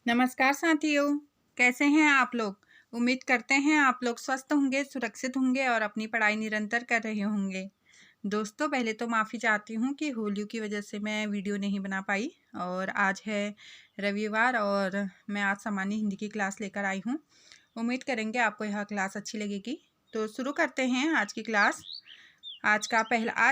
नमस्कार साथियों, कैसे हैं आप लोग। उम्मीद करते हैं आप लोग स्वस्थ होंगे, सुरक्षित होंगे और अपनी पढ़ाई निरंतर कर रहे होंगे। दोस्तों, पहले तो माफ़ी चाहती हूँ कि होली की वजह से मैं वीडियो नहीं बना पाई और आज है रविवार और मैं आज सामान्य हिंदी की क्लास लेकर आई हूँ। उम्मीद करेंगे आपको यह क्लास अच्छी लगेगी। तो शुरू करते हैं आज की क्लास। आज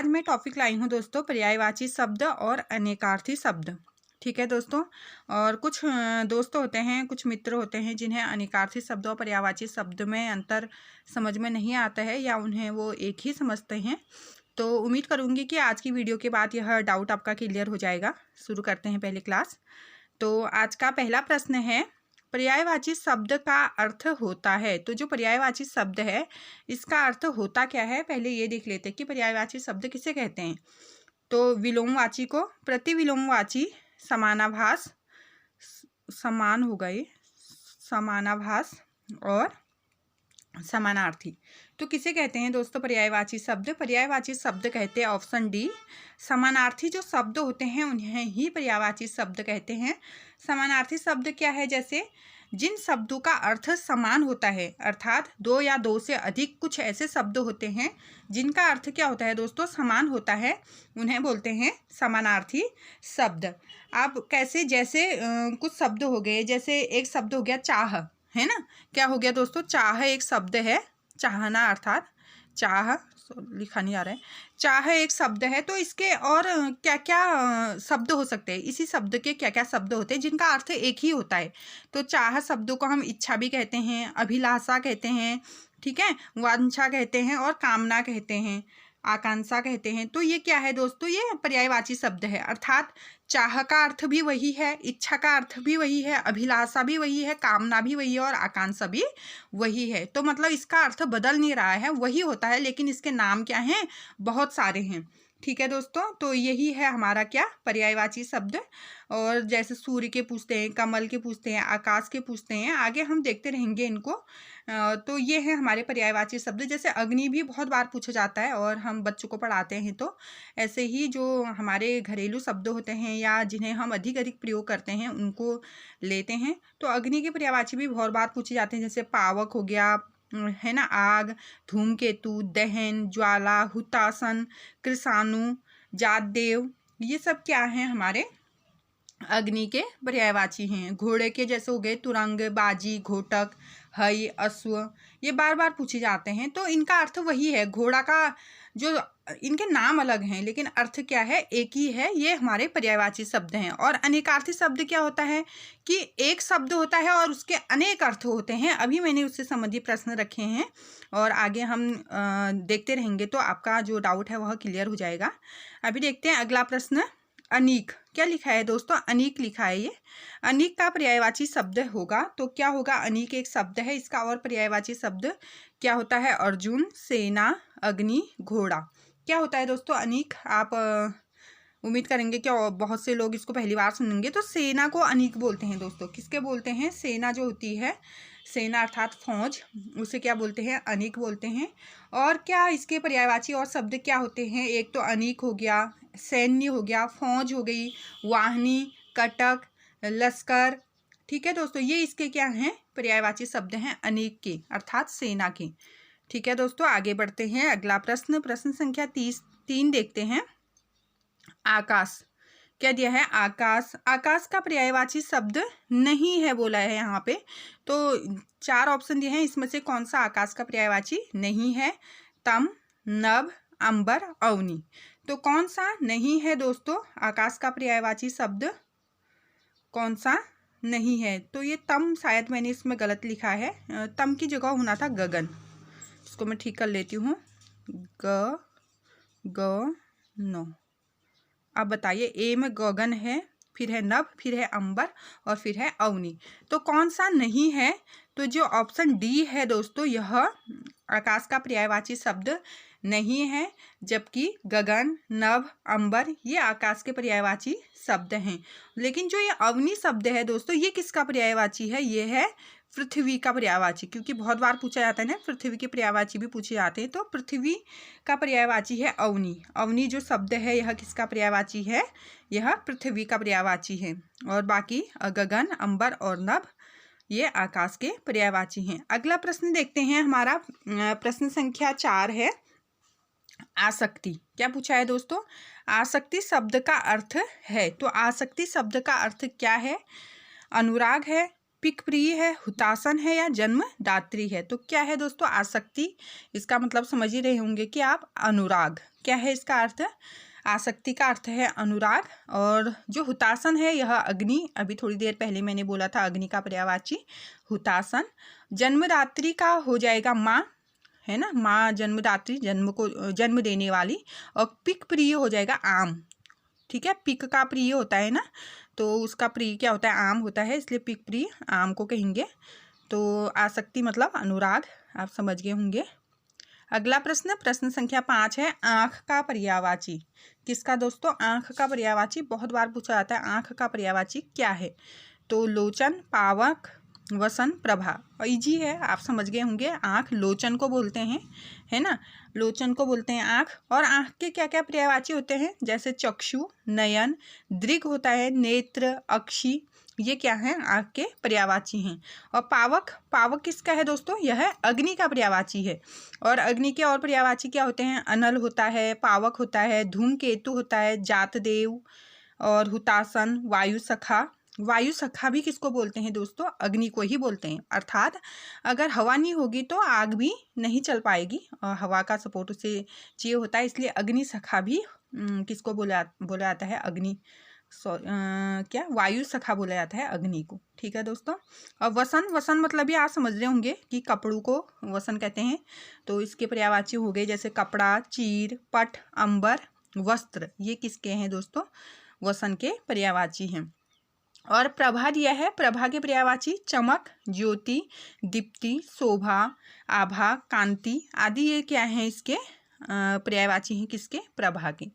मैं टॉपिक लाई हूँ दोस्तों, पर्यायवाची शब्द और अनेकार्थी शब्द। ठीक है दोस्तों। और कुछ दोस्त होते हैं, कुछ मित्र होते हैं जिन्हें अनेकार्थी शब्द और पर्यायवाची शब्द में अंतर समझ में नहीं आता है या उन्हें वो एक ही समझते हैं। तो उम्मीद करूँगी कि आज की वीडियो के बाद यह डाउट आपका क्लियर हो जाएगा। शुरू करते हैं पहले क्लास। तो आज का पहला प्रश्न है, पर्यायवाची शब्द का अर्थ होता है। तो जो पर्यायवाची शब्द है इसका अर्थ होता क्या है, पहले ये देख लेते हैं कि पर्यायवाची शब्द किसे कहते हैं। तो विलोमवाची को प्रतिविलोमवाची, समानाभास, समान हो गए, समानाभास और समानार्थी। तो किसे कहते हैं दोस्तों पर्यायवाची शब्द? पर्यायवाची शब्द कहते हैं ऑप्शन डी, समानार्थी जो शब्द होते हैं उन्हें ही पर्यायवाची शब्द कहते हैं। समानार्थी शब्द क्या है? जैसे जिन शब्दों का अर्थ समान होता है, अर्थात दो या दो से अधिक कुछ ऐसे शब्द होते हैं जिनका अर्थ क्या होता है दोस्तों? समान होता है, उन्हें बोलते हैं समानार्थी शब्द। अब कैसे? जैसे कुछ शब्द हो गए, जैसे एक शब्द हो गया चाह, है ना। क्या हो गया दोस्तों? चाह एक शब्द है, चाहना अर्थात चाह, लिखा नहीं आ रहा है, चाह एक शब्द है। तो इसके और क्या क्या शब्द हो सकते हैं? इसी शब्द के क्या क्या शब्द होते हैं जिनका अर्थ एक ही होता है? तो चाह शब्दों को हम इच्छा भी कहते हैं, अभिलाषा कहते हैं, ठीक है, वांछा कहते हैं और कामना कहते हैं, आकांक्षा कहते हैं। तो ये क्या है दोस्तों? ये पर्यायवाची शब्द है, अर्थात चाह का अर्थ भी वही है, इच्छा का अर्थ भी वही है, अभिलाषा भी वही है, कामना भी वही है और आकांक्षा भी वही है। तो मतलब इसका अर्थ बदल नहीं रहा है, वही होता है, लेकिन इसके नाम क्या हैं? बहुत सारे हैं। ठीक है दोस्तों। तो यही है हमारा क्या? पर्यायवाची शब्द। और जैसे सूर्य के पूछते हैं, कमल के पूछते हैं, आकाश के पूछते हैं, आगे हम देखते रहेंगे इनको। तो ये है हमारे पर्यायवाची शब्द। जैसे अग्नि भी बहुत बार पूछा जाता है और हम बच्चों को पढ़ाते हैं। तो ऐसे ही जो हमारे घरेलू शब्द होते हैं या जिन्हें हम अधिक अधिक प्रयोग करते हैं उनको लेते हैं। तो अग्नि के पर्यायवाची भी बहुत बार पूछे जाते हैं, जैसे पावक हो गया, है ना, आग, धूमकेतु, दहन, ज्वाला, हुतासन, कृषाणु, जातदेव, ये सब क्या हैं? हमारे अग्नि के पर्यायवाची हैं। घोड़े के जैसे हो गए तुरंग, बाजी, घोटक, हई, अश्व, ये बार बार पूछे जाते हैं। तो इनका अर्थ वही है। घोड़ा का जो इनके नाम अलग हैं लेकिन अर्थ क्या है? एक ही है। ये हमारे पर्यायवाची शब्द हैं। और अनेकार्थी शब्द क्या होता है कि एक शब्द होता है और उसके अनेक अर्थ होते हैं। अभी मैंने उससे संबंधित प्रश्न रखे हैं और आगे हम देखते रहेंगे तो आपका जो डाउट है वह क्लियर हो जाएगा। अभी देखते हैं अगला प्रश्न। अनीक, क्या लिखा है दोस्तों? अनीक लिखा है। ये अनीक का पर्यायवाची शब्द होगा। तो क्या होगा? अनीक एक शब्द है, इसका और पर्यायवाची शब्द क्या होता है? अर्जुन, सेना, अग्नि, घोड़ा। क्या होता है दोस्तों अनीक? आप उम्मीद करेंगे कि बहुत से लोग इसको पहली बार सुनेंगे। तो सेना को अनीक बोलते हैं दोस्तों। किसके बोलते हैं? सेना जो होती है, सेना अर्थात फौज, उसे क्या बोलते हैं? अनीक बोलते हैं। और क्या इसके पर्यायवाची और शब्द क्या होते हैं? एक तो अनीक हो गया, सैन्य हो गया, फौज हो गई, वाहिनी, कटक, लश्कर। ठीक है दोस्तों, ये इसके क्या हैं? पर्यायवाची शब्द हैं अनीक के, अर्थात सेना के। ठीक है दोस्तों, आगे बढ़ते हैं। अगला प्रश्न, प्रश्न संख्या 3 देखते हैं। आकाश, क्या दिया है? आकाश। आकाश का पर्यायवाची शब्द नहीं है बोला है यहाँ पे। तो 4 ऑप्शन दिए हैं, इसमें से कौन सा आकाश का पर्यायवाची नहीं है? तम, नभ, अंबर, अवनी। तो कौन सा नहीं है दोस्तों आकाश का पर्यायवाची शब्द? कौन सा नहीं है? तो ये तम, शायद मैंने इसमें गलत लिखा है, तम की जगह होना था गगन। इसको मैं ठीक कर लेती हूँ। ग ग नो। अब बताइए, ए में गगन है, फिर है नभ, फिर है अंबर और फिर है अवनी। तो कौन सा नहीं है? तो जो ऑप्शन डी है दोस्तों, यह आकाश का पर्यायवाची शब्द नहीं है, जबकि गगन, नभ, अंबर ये आकाश के पर्यायवाची शब्द हैं। लेकिन जो ये अवनी शब्द है दोस्तों, ये किसका पर्यायवाची है? ये है पृथ्वी का पर्यायवाची, क्योंकि बहुत बार पूछा जाता है ना, पृथ्वी के पर्यायवाची भी पूछे जाते हैं। तो पृथ्वी का पर्यायवाची है अवनी। अवनी जो शब्द है यह किसका पर्यायवाची है? यह पृथ्वी का पर्यायवाची है। और बाकी गगन, अंबर और नभ ये आकाश के पर्यायवाची हैं। अगला प्रश्न देखते हैं, हमारा प्रश्न संख्या 4 है आसक्ति। क्या पूछा है दोस्तों? आसक्ति शब्द का अर्थ है। तो आसक्ति शब्द का अर्थ क्या है? अनुराग है, पिक प्रिय है, हुतासन है या जन्मदात्री है। तो क्या है दोस्तों आसक्ति? इसका मतलब समझ ही रहे होंगे कि आप, अनुराग। क्या है इसका अर्थ? आसक्ति का अर्थ है अनुराग। और जो हुतासन है यह अग्नि, अभी थोड़ी देर पहले मैंने बोला था अग्नि का पर्यायवाची हुतासन। जन्मदात्री का हो जाएगा माँ, है ना, माँ जन्मदात्री, जन्म देने वाली। और पिक प्रिय हो जाएगा आम। ठीक है, पिक का प्रिय होता है ना, तो उसका प्रिय क्या होता है? आम होता है, इसलिए पिक प्रिय आम को कहेंगे। तो आसक्ति मतलब अनुराग, आप समझ गए होंगे। अगला प्रश्न, प्रश्न संख्या 5 है आँख का पर्यायवाची। किसका दोस्तों? आँख का पर्यायवाची बहुत बार पूछा जाता है। आँख का पर्यायवाची क्या है? तो लोचन, पावक, वसन, प्रभा। इजी है, आप समझ गए होंगे। आँख लोचन को बोलते हैं, है ना, लोचन को बोलते हैं आँख। और आँख के क्या क्या पर्यायवाची होते हैं? जैसे चक्षु, नयन, दृग होता है, नेत्र, अक्षि, ये क्या है? आँख के पर्यायवाची हैं। और पावक, पावक किसका है दोस्तों? यह अग्नि का पर्यायवाची है। और अग्नि के और पर्यायवाची क्या होते हैं? अनल होता है, पावक होता है, धूमकेतु होता है, जातदेव और हुतासन, वायु सखा। वायु सखा भी किसको बोलते हैं दोस्तों? अग्नि को ही बोलते हैं। अर्थात अगर हवा नहीं होगी तो आग भी नहीं चल पाएगी, और हवा का सपोर्ट उसे चाहिए होता है, इसलिए अग्नि सखा भी किसको बोला जाता है? अग्नि, क्या, वायु सखा बोला जाता है अग्नि को। ठीक है दोस्तों। और वसन, वसन मतलब भी आप समझ रहे होंगे कि कपड़ों को वसन कहते हैं। तो इसके पर्यायवाची हो गए जैसे कपड़ा, चीर, पट, अंबर, वस्त्र, ये किसके हैं दोस्तों? वसन के पर्यायवाची हैं। और प्रभा दिया है, प्रभा के पर्यायवाची चमक, ज्योति, दीप्ति, शोभा, आभा, कांति आदि, ये क्या हैं? इसके पर्यायवाची हैं किसके? प्रभा के।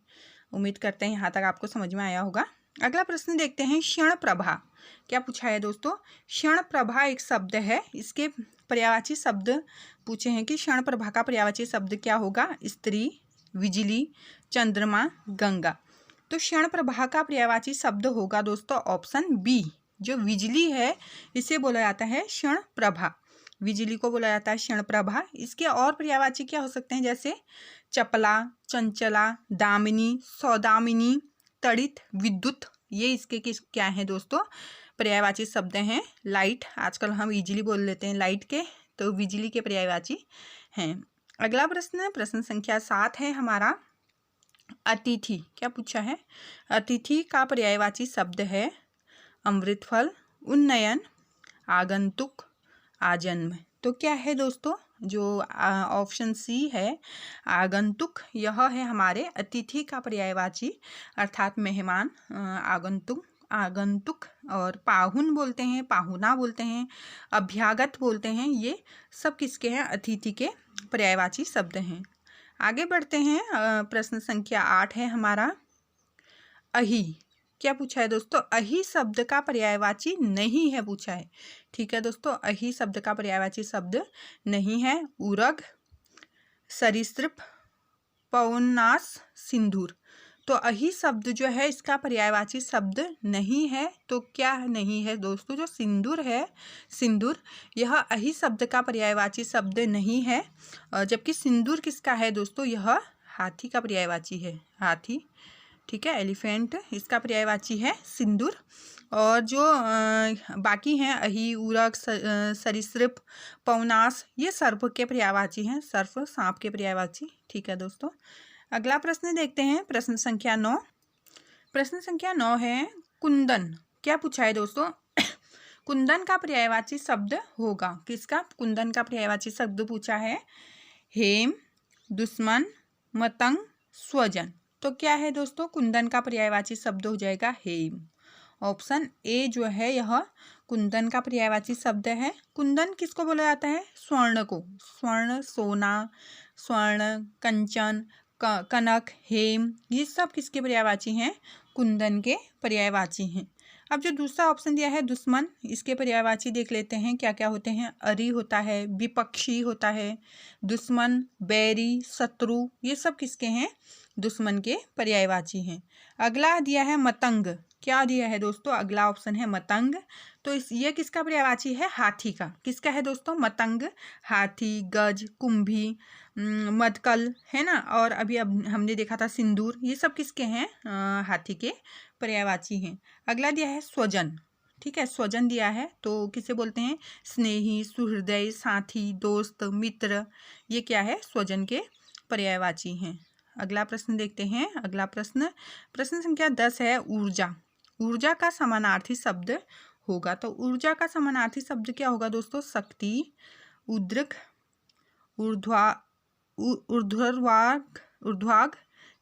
उम्मीद करते हैं यहाँ तक आपको समझ में आया होगा। अगला प्रश्न देखते हैं, क्षण प्रभा। क्या पूछा है दोस्तों? क्षण प्रभा एक शब्द है, इसके पर्यायवाची शब्द पूछे हैं कि क्षण प्रभा का पर्यायवाची शब्द क्या होगा? स्त्री, बिजली, चंद्रमा, गंगा। तो क्षण प्रभा का पर्यायवाची शब्द होगा दोस्तों ऑप्शन बी, जो बिजली है इसे बोला जाता है क्षण प्रभा। बिजली को बोला जाता है क्षण प्रभा। इसके और पर्यायवाची क्या हो सकते हैं? जैसे चपला, चंचला, दामिनी, सौदामिनी, तड़ित, विद्युत, ये इसके क्या है दोस्तों? पर्यायवाची शब्द हैं। लाइट, आजकल हम इजीली बोल लेते हैं लाइट के, तो बिजली के पर्यायवाची हैं। अगला प्रश्न, प्रश्न संख्या 7 है हमारा अतिथि। क्या पूछा है? अतिथि का पर्यायवाची शब्द है अमृतफल, उन्नयन, आगंतुक, आजन्म। तो क्या है दोस्तों? जो ऑप्शन सी है आगंतुक, यह है हमारे अतिथि का पर्यायवाची, अर्थात मेहमान, आगंतुक और पाहुन बोलते हैं, पाहुना बोलते हैं, अभ्यागत बोलते हैं, ये सब किसके हैं? अतिथि के पर्यायवाची शब्द हैं। आगे बढ़ते हैं, प्रश्न संख्या 8 है हमारा अहि। क्या पूछा है दोस्तों? अहि शब्द का पर्यायवाची नहीं है पूछा है। ठीक है दोस्तों, अहि शब्द का पर्यायवाची शब्द नहीं है। उरग, सरीसृप, पवनास, सिंदूर। तो अहि शब्द जो है इसका पर्यायवाची शब्द नहीं है। तो क्या नहीं है दोस्तों? जो सिंदूर है, सिंदूर, यह अहि शब्द का पर्यायवाची शब्द नहीं है। जबकि सिंदूर किसका है दोस्तों? यह हाथी का पर्यायवाची है, हाथी। ठीक है, एलिफेंट, इसका पर्यायवाची है सिंदूर। और जो बाकी हैं अहि, उरग, सरीसृप, पवनास, ये सर्प के पर्यायवाची हैं, सर्प सांप के पर्यायवाची। ठीक है दोस्तों। अगला प्रश्न देखते हैं, प्रश्न संख्या 9। प्रश्न संख्या 9 है कुंदन। क्या पूछा है दोस्तों? कुंदन का पर्यायवाची शब्द होगा किसका? कुंदन का पर्यायवाची शब्द पूछा है हेम, दुश्मन, मतंग, स्वजन। तो क्या है दोस्तों? कुंदन का पर्यायवाची शब्द हो जाएगा हेम। ऑप्शन ए जो है यह कुंदन का पर्यायवाची शब्द है। कुंदन किसको बोला जाता है? स्वर्ण को, स्वर्ण, सोना, स्वर्ण, कंचन, कनक, हेम, ये सब किसके पर्यायवाची हैं? कुंदन के पर्यायवाची हैं। अब जो दूसरा ऑप्शन दिया है दुश्मन, इसके पर्यायवाची देख लेते हैं क्या क्या होते हैं। अरि होता है, विपक्षी होता है, दुश्मन, बैरी, शत्रु, ये सब किसके हैं? दुश्मन के पर्यायवाची हैं। अगला दिया है मतंग, क्या दिया है दोस्तों? अगला ऑप्शन है मतंग। तो ये किसका पर्यायवाची है? हाथी का। किसका है दोस्तों? मतंग, हाथी, गज, कुंभी, मदकल, है ना। और अभी अब हमने देखा था सिंदूर, ये सब किसके हैं? हाथी के पर्यायवाची हैं। अगला दिया है स्वजन, ठीक है, स्वजन दिया है तो किसे बोलते हैं? स्नेही, सुहृदय, साथी, दोस्त, मित्र, ये क्या है? स्वजन के पर्यायवाची हैं। अगला प्रश्न देखते हैं। अगला प्रश्न, प्रश्न संख्या 10 है ऊर्जा। ऊर्जा का समानार्थी शब्द होगा, तो ऊर्जा का समानार्थी शब्द क्या होगा दोस्तों? शक्ति, उद्रिक, ऊर्ध्वाग,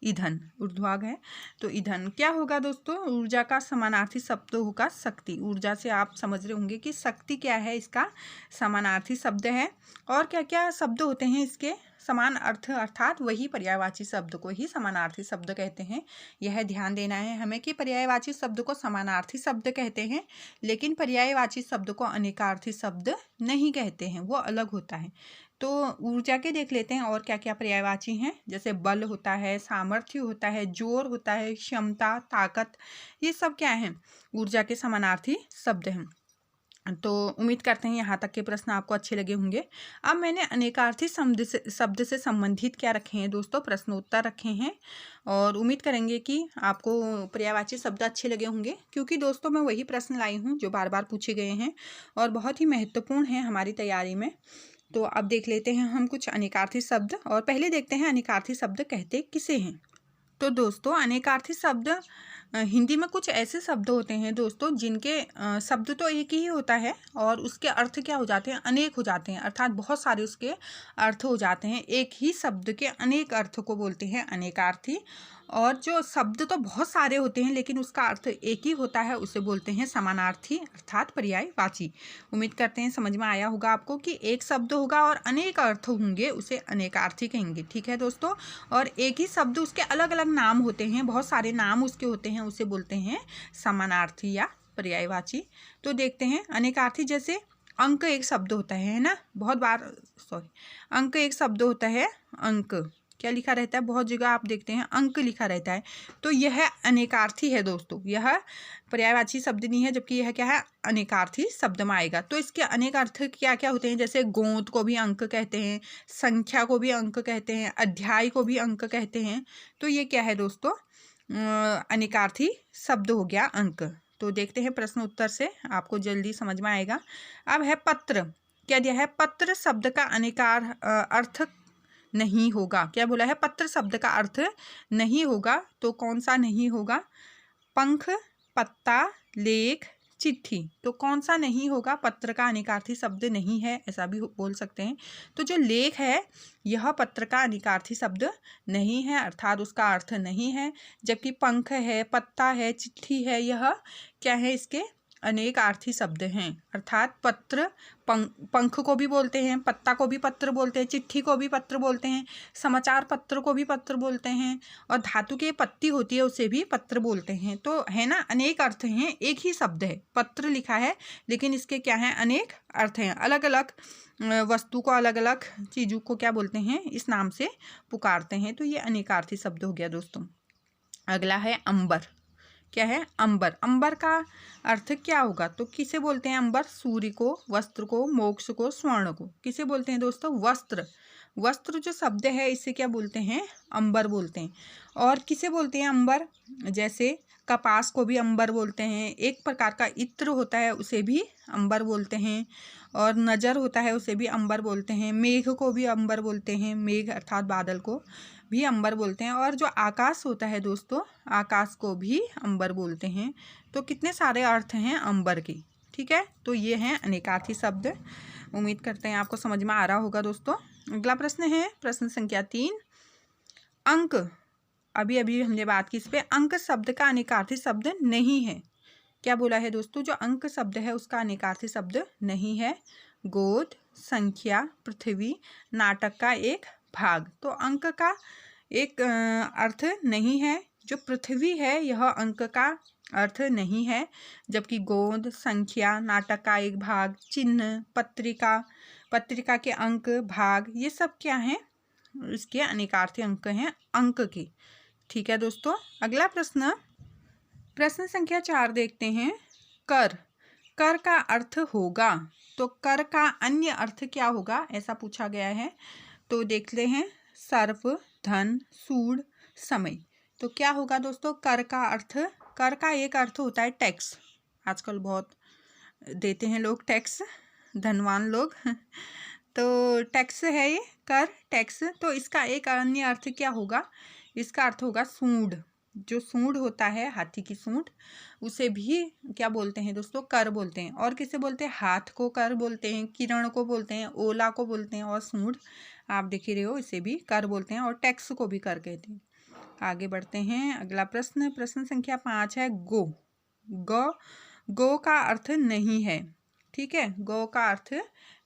ईंधन, ऊर्ध्वाग है तो ईंधन। क्या होगा दोस्तों? ऊर्जा का समानार्थी शब्द होगा शक्ति। ऊर्जा से आप समझ रहे होंगे कि शक्ति क्या है, इसका समानार्थी शब्द है। और क्या क्या शब्द होते हैं इसके समान अर्थ, अर्थात वही पर्यायवाची शब्द को ही समानार्थी शब्द कहते हैं। यह ध्यान देना है हमें कि पर्यायवाची शब्द को समानार्थी शब्द कहते हैं, लेकिन पर्यायवाची शब्द को अनेकार्थी शब्द नहीं कहते हैं, वो अलग होता है। तो ऊर्जा के देख लेते हैं और क्या क्या पर्यायवाची हैं। जैसे बल होता है, सामर्थ्य होता है, जोर होता है, क्षमता, ताकत, ये सब क्या है? ऊर्जा के समानार्थी शब्द हैं। तो उम्मीद करते हैं यहाँ तक के प्रश्न आपको अच्छे लगे होंगे। अब मैंने अनेकार्थी शब्द से संबंधित क्या रखे हैं दोस्तों? प्रश्नोत्तर रखे हैं, और उम्मीद करेंगे कि आपको पर्यायवाची शब्द अच्छे लगे होंगे, क्योंकि दोस्तों मैं वही प्रश्न लाई हूँ जो बार बार पूछे गए हैं और बहुत ही महत्वपूर्ण हैं हमारी तैयारी में। तो अब देख लेते हैं हम कुछ अनेकार्थी शब्द, और पहले देखते हैं अनेकार्थी शब्द कहते किसे हैं। तो दोस्तों अनेकार्थी शब्द हिंदी में कुछ ऐसे शब्द होते हैं दोस्तों जिनके शब्द तो एक ही होता है और उसके अर्थ क्या हो जाते हैं? अनेक हो जाते हैं, अर्थात बहुत सारे उसके अर्थ हो जाते हैं। एक ही शब्द के अनेक अर्थ को बोलते हैं अनेकार्थी। और जो शब्द तो बहुत सारे होते हैं लेकिन उसका अर्थ एक ही होता है, उसे बोलते हैं समानार्थी अर्थात पर्यायवाची। उम्मीद करते हैं समझ में आया होगा आपको कि एक शब्द होगा और अनेक अर्थ होंगे, उसे अनेकार्थी कहेंगे, ठीक है दोस्तों। और एक ही शब्द उसके अलग अलग नाम होते हैं, बहुत सारे नाम उसके होते हैं, उसे बोलते हैं समानार्थी या पर्यायवाची। तो देखते हैं अनेकार्थी, जैसे अंक एक शब्द होता है ना, बहुत बार अंक एक शब्द होता है। अंक क्या लिखा रहता है? बहुत जगह आप देखते हैं अंक लिखा रहता है, तो यह अनेकार्थी है दोस्तों, यह पर्यायवाची शब्द नहीं है, जबकि यह क्या है? अनेकार्थी शब्द में आएगा। तो इसके अनेक अर्थ क्या क्या होते हैं? जैसे गोंद को भी अंक कहते हैं, संख्या को भी अंक कहते हैं, अध्याय को भी अंक कहते हैं। तो ये क्या है दोस्तों? अनेकार्थी शब्द हो गया अंक। तो देखते हैं प्रश्न उत्तर से, आपको जल्दी समझ में आएगा। अब है पत्र, क्या दिया है? पत्र शब्द का अनेकार अर्थ नहीं होगा। क्या बोला है? पत्र शब्द का अर्थ नहीं होगा। तो कौन सा नहीं होगा? पंख, पत्ता, लेख, चिट्ठी। तो कौन सा नहीं होगा? पत्र का अनेकार्थी शब्द नहीं है, ऐसा भी बोल सकते हैं। तो जो लेख है यह पत्र का अनेकार्थी शब्द नहीं है, अर्थात उसका अर्थ नहीं है। जबकि पंख है, पत्ता है, चिट्ठी है, यह क्या है? इसके अनेकार्थी शब्द हैं। अर्थात पत्र, पंख को भी बोलते हैं, पत्ता को भी पत्र बोलते हैं, चिट्ठी को भी पत्र बोलते हैं, समाचार पत्र को भी पत्र बोलते हैं, और धातु की पत्ती होती है उसे भी पत्र बोलते हैं। तो है ना, अनेक अर्थ हैं, एक ही शब्द है, पत्र लिखा है, लेकिन इसके क्या हैं? अनेक अर्थ हैं। अलग अलग वस्तु को, अलग अलग चीज़ों को क्या बोलते हैं? इस नाम से पुकारते हैं। तो ये अनेकार्थी शब्द हो गया दोस्तों। अगला है अंबर, क्या है? अंबर। अंबर का अर्थ क्या होगा? तो किसे बोलते हैं अंबर? सूर्य को, वस्त्र को, मोक्ष को, स्वर्ण को। किसे बोलते हैं दोस्तों? वस्त्र। वस्त्र जो शब्द है इसे क्या बोलते हैं? अंबर बोलते हैं। और किसे बोलते हैं अंबर? जैसे कपास को भी अंबर बोलते हैं, एक प्रकार का इत्र होता है उसे भी अंबर बोलते हैं, और नज़र होता है उसे भी अंबर बोलते हैं, मेघ को भी अंबर बोलते हैं, मेघ अर्थात बादल को भी अंबर बोलते हैं, और जो आकाश होता है दोस्तों, आकाश को भी अंबर बोलते हैं। तो कितने सारे अर्थ हैं अंबर के, ठीक है। तो ये हैं अनेकार्थी शब्द। उम्मीद करते हैं आपको समझ में आ रहा होगा दोस्तों। अगला प्रश्न है प्रश्न संख्या 3। अंक, अभी अभी हमने बात की इस पे, अंक शब्द का अनेकार्थी शब्द नहीं है। क्या बोला है दोस्तों? जो अंक शब्द है उसका अनेकार्थी शब्द नहीं है। गोद, संख्या, पृथ्वी, नाटक का एक भाग। तो अंक का एक अर्थ नहीं है। जो पृथ्वी है यह अंक का अर्थ नहीं है, जबकि गोंद, संख्या, नाटक का एक भाग, चिन्ह, पत्रिका के अंक, भाग, ये सब क्या हैं? इसके अनेकार्थी अंक हैं अंक के। ठीक है दोस्तों, अगला प्रश्न संख्या 4 देखते हैं। कर का अर्थ होगा, तो कर का अन्य अर्थ क्या होगा, ऐसा पूछा गया है। तो देखते हैं, सर्प, धन, सूद, समय। तो क्या होगा दोस्तों कर का अर्थ? कर का एक अर्थ होता है टैक्स। आजकल बहुत देते हैं लोग टैक्स, धनवान लोग तो टैक्स है ये, कर, टैक्स। तो इसका एक अन्य अर्थ क्या होगा? इसका अर्थ होगा सूंड। जो सूंड होता है, हाथी की सूंड, उसे भी क्या बोलते हैं दोस्तों? कर बोलते हैं। और किसे बोलते हैं? हाथ को कर बोलते हैं, किरण को बोलते हैं, ओला को बोलते हैं, और सूंड आप देख ही रहे हो, इसे भी कर बोलते हैं, और टैक्स को भी कर कहते हैं। आगे बढ़ते हैं, अगला प्रश्न संख्या 5 है। गो का अर्थ नहीं है। ठीक है, गौ का अर्थ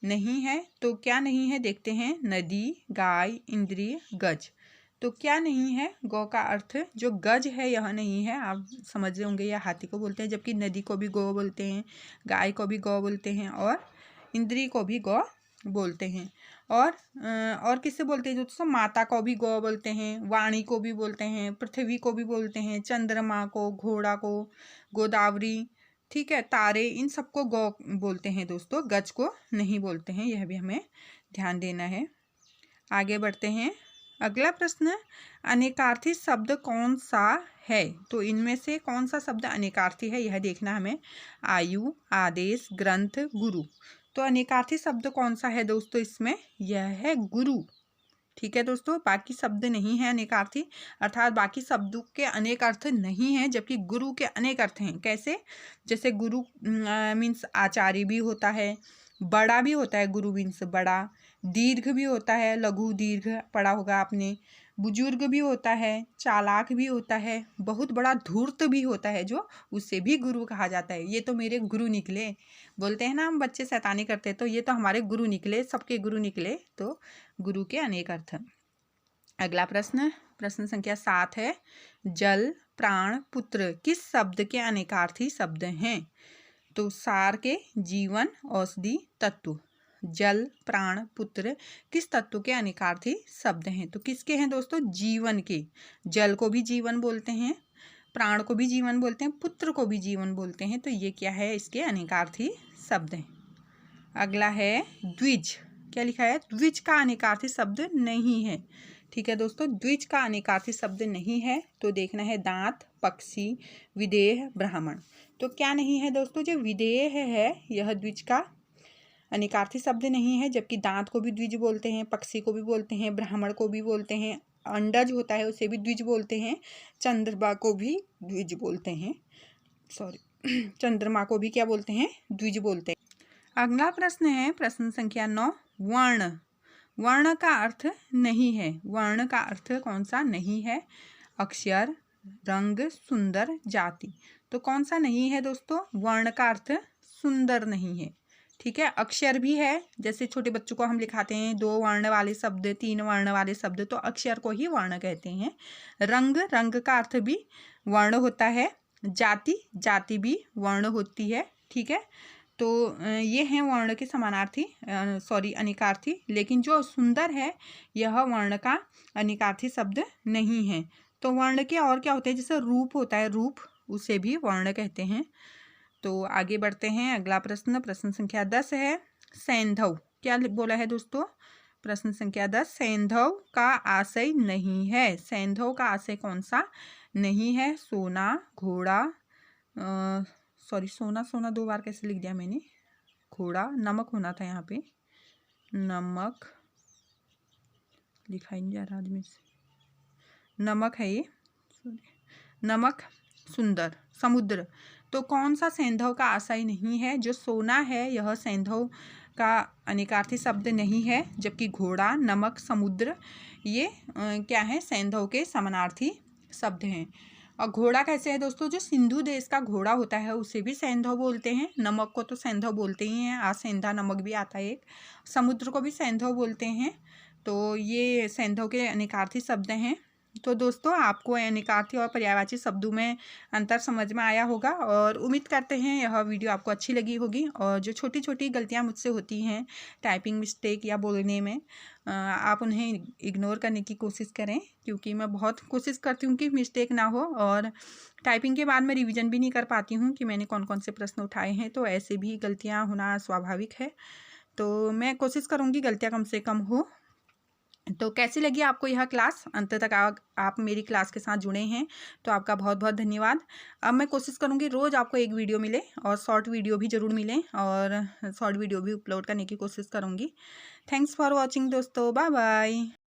नहीं है। तो क्या नहीं है देखते हैं, नदी, गाय, इंद्रिय, गज। तो क्या नहीं है? गौ का अर्थ जो गज है यह नहीं है। आप समझ रहे होंगे, यह हाथी को बोलते हैं, जबकि नदी को भी गौ बोलते हैं, गाय को भी गौ बोलते हैं, और इंद्रिय को भी गौ बोलते हैं। और किससे बोलते हैं दोस्तों? माता को भी गौ बोलते हैं, वाणी को भी बोलते हैं, पृथ्वी को भी बोलते हैं, चंद्रमा को, घोड़ा को, गोदावरी, ठीक है, तारे, इन सबको गौ बोलते हैं दोस्तों, गज को नहीं बोलते हैं। यह भी हमें ध्यान देना है। आगे बढ़ते हैं, अगला प्रश्न, अनेकार्थी शब्द कौन सा है? तो इनमें से कौन सा शब्द अनेकार्थी है यह देखना हमें। आयु, आदेश, ग्रंथ, गुरु। तो अनेकार्थी शब्द कौन सा है दोस्तों इसमें? यह है गुरु। ठीक है दोस्तों, बाकी शब्द नहीं है अनेकार्थी, अर्थात बाकी शब्दों के अनेक अर्थ नहीं हैं, जबकि गुरु के अनेक अर्थ हैं। कैसे? जैसे गुरु मीन्स आचार्य भी होता है, बड़ा भी होता है, गुरु मीन्स बड़ा, दीर्घ भी होता है, लघु दीर्घ पढ़ा होगा आपने, बुजुर्ग भी होता है, चालाक भी होता है, बहुत बड़ा धूर्त भी होता है, जो उससे भी गुरु कहा जाता है। ये तो मेरे गुरु निकले, बोलते हैं ना हम बच्चे शैतानी करते हैं, तो ये तो हमारे गुरु निकले, सबके गुरु निकले। तो गुरु के अनेक अर्थ। अगला प्रश्न संख्या 7 है। जल, प्राण, पुत्र किस शब्द के अनेकार्थी शब्द हैं? तो सार के, जीवन, औषधि, तत्व। जल, प्राण, पुत्र किस तत्व के अनेकार्थी शब्द हैं? तो किसके हैं दोस्तों? जीवन के। जल को भी जीवन बोलते हैं, प्राण को भी जीवन बोलते हैं, पुत्र को भी जीवन बोलते हैं। तो ये क्या है? इसके अनेकार्थी शब्द हैं। अगला है द्विज। क्या लिखा है? द्विज का अनेकार्थी शब्द नहीं है। ठीक है दोस्तों, द्विज का अनेकार्थी शब्द नहीं है। तो देखना है दांत, पक्षी, विदेह, ब्राह्मण। तो क्या नहीं है दोस्तों? जो विदेह है यह द्विज का अनेकार्थी शब्द नहीं है, जबकि दांत को भी द्विज बोलते हैं, पक्षी को भी बोलते हैं, ब्राह्मण को भी बोलते हैं, अंडज होता है उसे भी द्विज बोलते हैं, चंद्रमा को भी द्विज बोलते हैं, चंद्रमा को भी क्या बोलते हैं? द्विज बोलते हैं। अगला प्रश्न है प्रश्न संख्या 9। वर्ण का अर्थ नहीं है। वर्ण का अर्थ कौन सा नहीं है? अक्षर, रंग, सुंदर, जाति। तो कौन सा नहीं है दोस्तों? वर्ण का अर्थ सुंदर नहीं है। ठीक है, अक्षर भी है, जैसे छोटे बच्चों को हम लिखाते हैं 2 वर्ण वाले शब्द, 3 वर्ण वाले शब्द, तो अक्षर को ही वर्ण कहते हैं। रंग का अर्थ भी वर्ण होता है। जाति भी वर्ण होती है। ठीक है, तो ये हैं वर्ण के समानार्थी, अनेकार्थी। लेकिन जो सुंदर है यह वर्ण का अनेकार्थी शब्द नहीं है। तो वर्ण के और क्या होते हैं? जैसे रूप होता है, रूप, उसे भी वर्ण कहते हैं। तो आगे बढ़ते हैं, अगला प्रश्न संख्या 10 है। सैंधव। क्या बोला है दोस्तों? प्रश्न संख्या 10, सैंधव का आशय नहीं है। सैंधव का आशय कौन सा नहीं है? सोना, घोड़ा, सोना 2 बार कैसे लिख दिया मैंने? घोड़ा, नमक होना था यहाँ पे, नमक लिखा ही नहीं जा रहा आदमी से, नमक है ये, नमक, सुंदर, समुद्र। तो कौन सा सैंधव का आशय नहीं है? जो सोना है यह सैंधव का अनेकार्थी शब्द नहीं है, जबकि घोड़ा, नमक, समुद्र ये क्या है? सैंधव के समानार्थी शब्द हैं। और घोड़ा कैसे है दोस्तों? जो सिंधु देश का घोड़ा होता है उसे भी सैंधव बोलते हैं। नमक को तो सैंधव बोलते ही हैं, सेंधा नमक भी आता है एक। समुद्र को भी सैंधव बोलते हैं। तो ये सेंधव के अनिकार्थी शब्द हैं। तो दोस्तों आपको अनिकार्थी और पर्यायवाची शब्दों में अंतर समझ में आया होगा और उम्मीद करते हैं यह वीडियो आपको अच्छी लगी होगी। और जो छोटी छोटी गलतियां मुझसे होती हैं टाइपिंग मिस्टेक या बोलने में, आप उन्हें इग्नोर करने की कोशिश करें, क्योंकि मैं बहुत कोशिश करती हूँ कि मिस्टेक ना हो। और टाइपिंग के बाद मैं रिवीजन भी नहीं कर पाती हूँ कि मैंने कौन कौन से प्रश्न उठाए हैं, तो ऐसे भी गलतियाँ होना स्वाभाविक है। तो मैं कोशिश करूँगी गलतियाँ कम से कम हो। तो कैसी लगी आपको यह क्लास? अंत तक आप मेरी क्लास के साथ जुड़े हैं तो आपका बहुत बहुत धन्यवाद। अब मैं कोशिश करूँगी रोज़ आपको एक वीडियो मिले और शॉर्ट वीडियो भी ज़रूर मिले, और शॉर्ट वीडियो भी अपलोड करने की कोशिश करूँगी। थैंक्स फॉर वॉचिंग दोस्तों, बाय बाय।